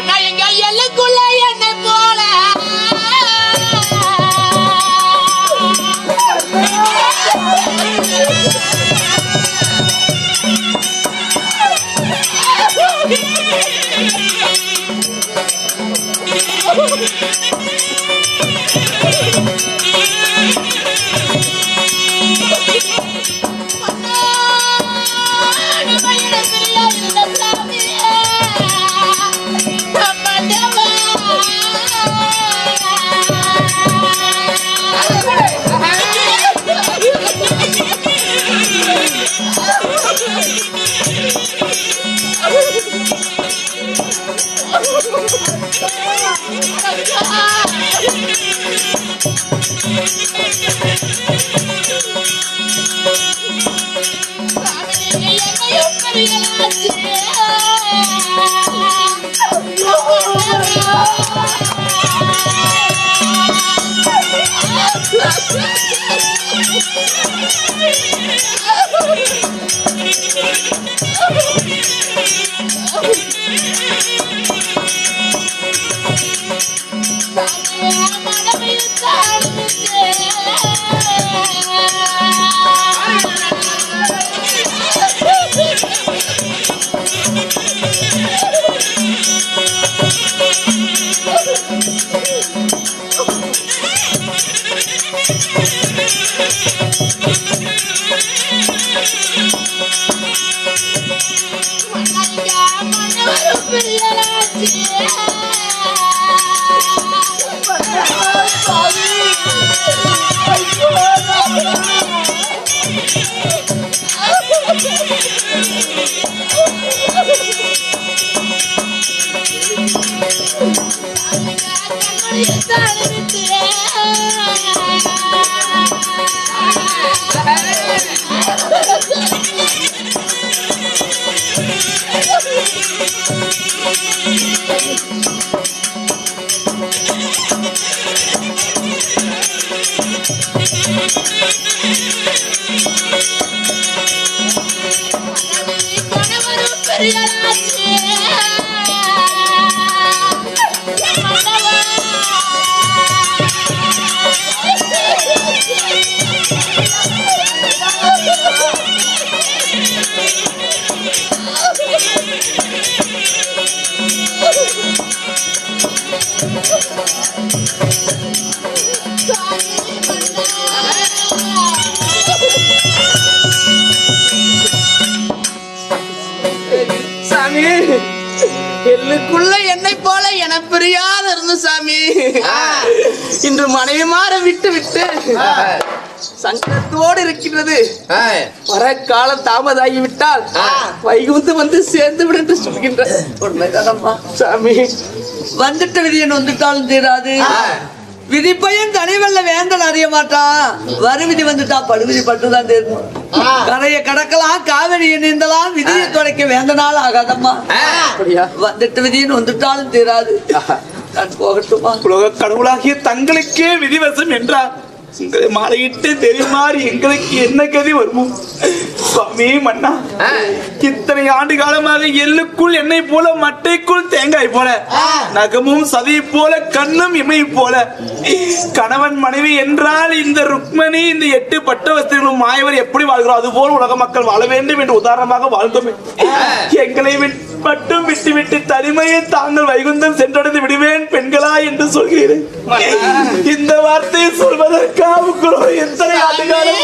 மண்ணா எங்க எல்லுக்குள்ள என்னை போல எல்லுக்குள்ள என்னை போல என பிரியாத இருந்து சாமி இன்று மனைவி மாற விட்டு விட்டு சங்கத்தோடு இருக்கின்றது. வர காலம் தாமதாகி விட்டால் வைகுந்து வந்து சேர்ந்து விட என்று சொல்கின்ற சாமி. வந்துட்ட விதியன் வந்துட்டாலும் தீராது. விதி பையன் தனிவல்ல வேந்தன் அறிய மாட்டான். வரு விதி வந்துட்டா படுவிதி பட்டுதான் தேர்ணும். கரையை கடக்கலாம் காவிரியை நீந்தலாம் விதியை துடைக்க வேந்தனால ஆகாதம்மா. வந்துட்ட விதியன் வந்துட்டாலும் தீராது. நான் போகட்டுமா? உலக கடவுளாகிய தங்களுக்கே விதிவசம் என்றார். மாலையிட்டு தெரியுமாறு எங்களுக்கு என்ன கதி வருமோ சுவாமி மன்னா. இத்தனை ஆண்டு காலமாக எள்ளுக்குள் எண்ணெய் போல மட்டைக்குள் தேங்காய் போல நகமும் சதி போல கண்ணும் இமை போல கணவன் மனைவி என்றால் இந்த ருக்மணி இந்த 8 பட்டவஸ்திரங்களும் மாயவர் எப்படி வாழ்கிறோம் அதுபோல் உலக மக்கள் வாழ வேண்டும் என்று உதாரணமாக வாழ்ந்தோமே. எங்களை மட்டும் விட்டு விட்டு தனிமையை தாங்கள் வைகுந்தம் சென்றடைந்து விடுவேன் பெண்களா என்று சொல்கிறேன். இந்த வார்த்தையை சொல்வதற்காக எத்தனை ஆண்டுகாலம்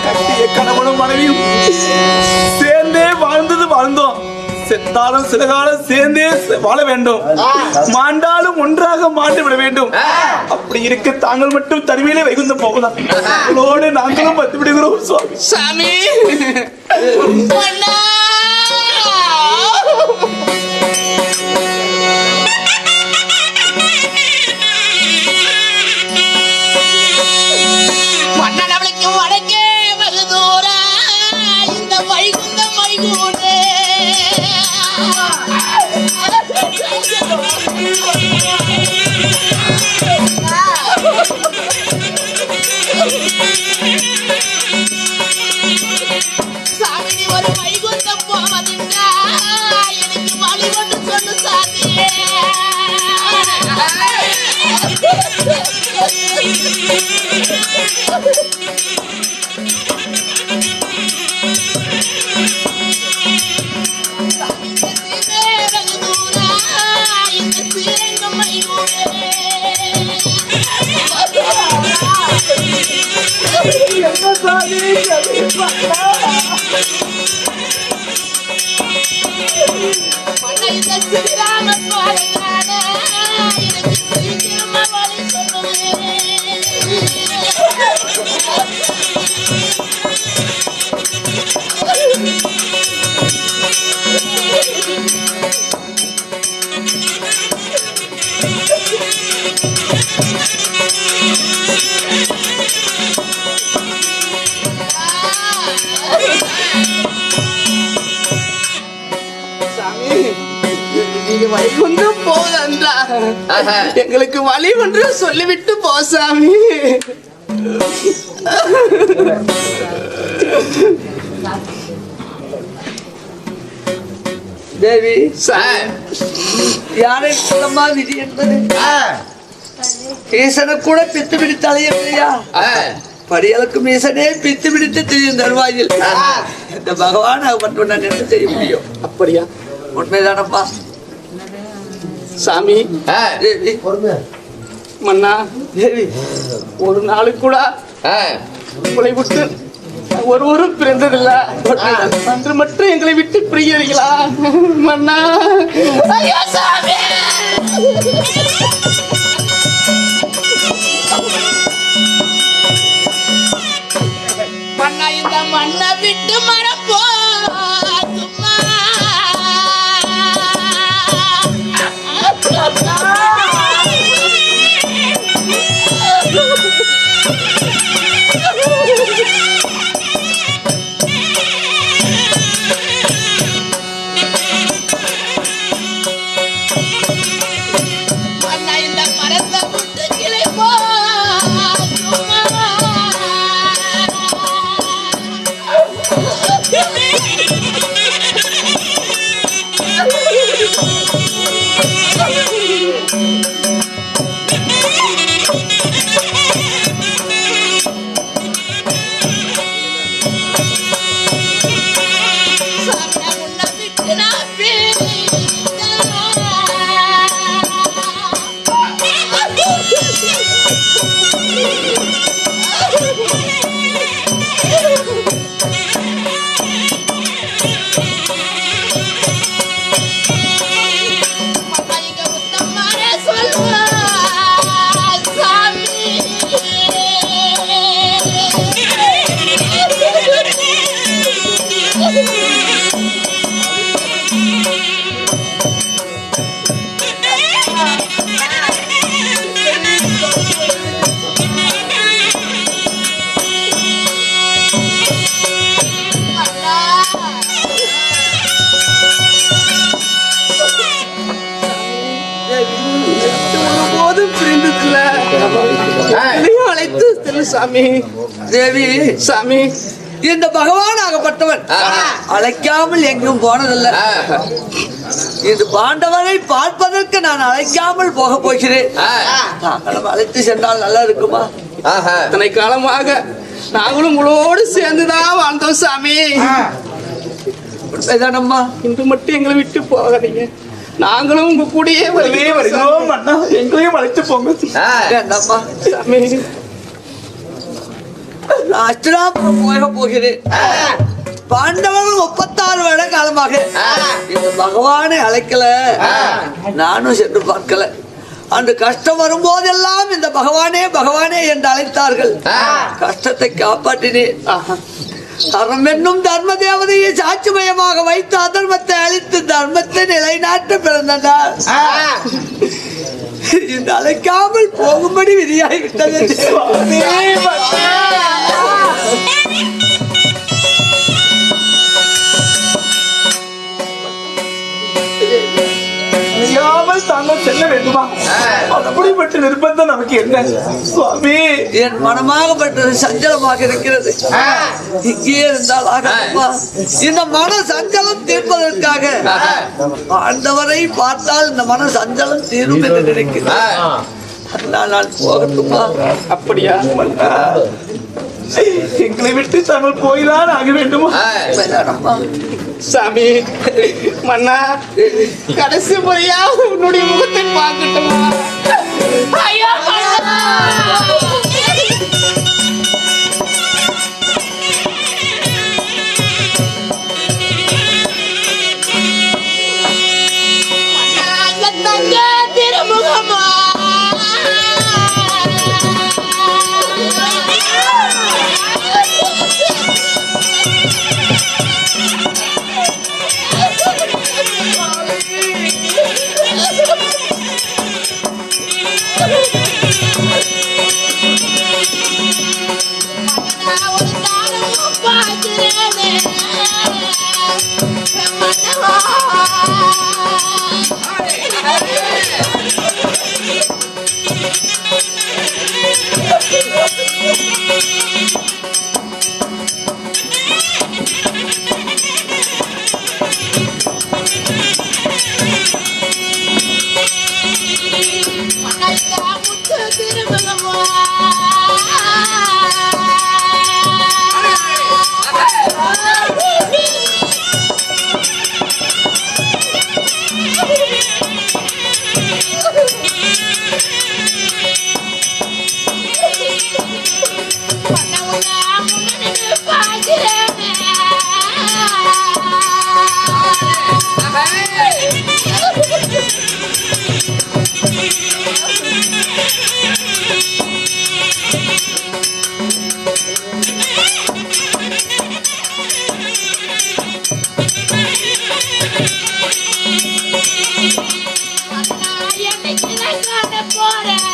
கட்டிய கணவனும் மனைவியும் சேர்ந்தே வாழ்ந்தோம். செத்தாலும் சில காலம் சேர்ந்தே வாழ வேண்டும். மாண்டாலும் ஒன்றாக மாண்டு விட வேண்டும். அப்படி இருக்க தாங்கள் மட்டும் தனிமையிலே வைகுந்தம் போகலாம். நாங்களும் பத்து விடுகிறோம் சுவாமி. வைகுந்தம் போதன்றா எங்களுக்கு வழி ஒன்று சொல்லிவிட்டு போ சாமி. தேவி யாரை குலமா விதி என்பது ஈசனை கூட பித்து பிடித்து அலையவில்லையா? படியலுக்கும் ஈசனே பித்து பிடித்து தெரியும் தருவாயில் இந்த பகவான் மட்டும் நான் என்ன செய்ய முடியும்? அப்படியா? உண்மைதானப்பா சாமி. தேவி மன்னா, தேவி ஒரு நாளுக்கு கூட உங்களை விட்டு ஒருவரும் பிறந்ததில்லை. அன்று மட்டும் எங்களை விட்டு பிரிகிறீங்களா மன்னா? ஐயா சாமி. மண்ணா இந்த மண்ணை விட்டு மரப்போ அழைத்து சாமி. தேவி சாமி, இந்த பகவான் ஆகப்பட்டவன் அழைக்காமல் எங்கும் போனதில்லை. இது பாண்டவரை பார்ப்பதற்கு நான் அழைக்காமல் போக போகிறேன். நாங்களும் அழைத்து சென்றால் நல்லா இருக்குமா? இத்தனை காலமாக நாங்களும் உங்களோடு சேர்ந்துதான் வாழ்ந்தோம் சாமி. உண்மைதானம்மா? இன்று மட்டும் எங்களை விட்டு போகாதீங்க. நாங்களும் உங்க கூடயே வருகிறோம். எங்களையும் அழைத்து போங்க. வேண்டாம்மா சாமி, அஷ்டராபுரம் போக போகிறேன். பாண்டவர்கள் 36 வருட காலமாக இந்த பகவானை அழைக்கல, நானும் சென்று பார்க்கல. அன்று கஷ்டம் வரும்போதெல்லாம் இந்த பகவானே பகவானே என்று அழைத்தார்கள். கஷ்டத்தை காப்பாற்றினேன். தர்மம் என்னும் தர்ம தேவதையை சாட்சிமயமாக வைத்து அதர்மத்தை அழித்து தர்மத்தை நிலைநாட்ட பிறந்ததால் இந்த அழைக்காமல் போகும்படி விதியாகிவிட்டது. தாங்கள் செல்ல வேண்டுமா? அப்படிப்பட்ட நிர்பந்தம் நமக்கு என்ன சுவாமி? என் மனமாகப்பட்டது சஞ்சலமாக இருக்கிறது. இங்கே இருந்தால் ஆகப்பா, இந்த மன சஞ்சலம் தீர்ப்பதற்காக ஆண்டவரை பார்த்தால் இந்த மன சஞ்சலம் தீரும் என்று நினைக்கிறேன். நான் போகட்டுமா? அப்படியா? எங்களை விட்டு தாங்கள் போய்தான் ஆக வேண்டுமா? சாமி மன்னா, கடைசி முறையா உன்னுடைய முகத்தை பார்க்கட்டுமா? போறேன்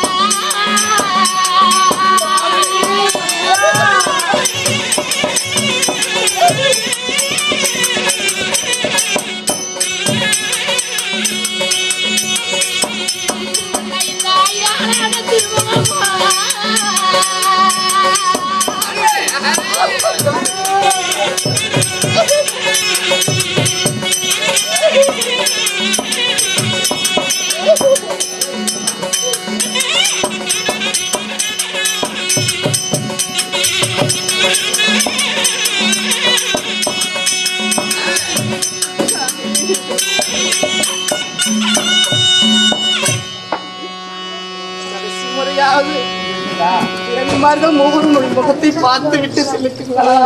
கடைசி முறையாவது இரண்டுமார்கள் ஒவ்வொரு முகத்தை பார்த்து விட்டு செலுத்துங்களா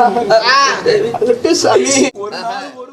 சாமி ஒரு நாள் ஒரு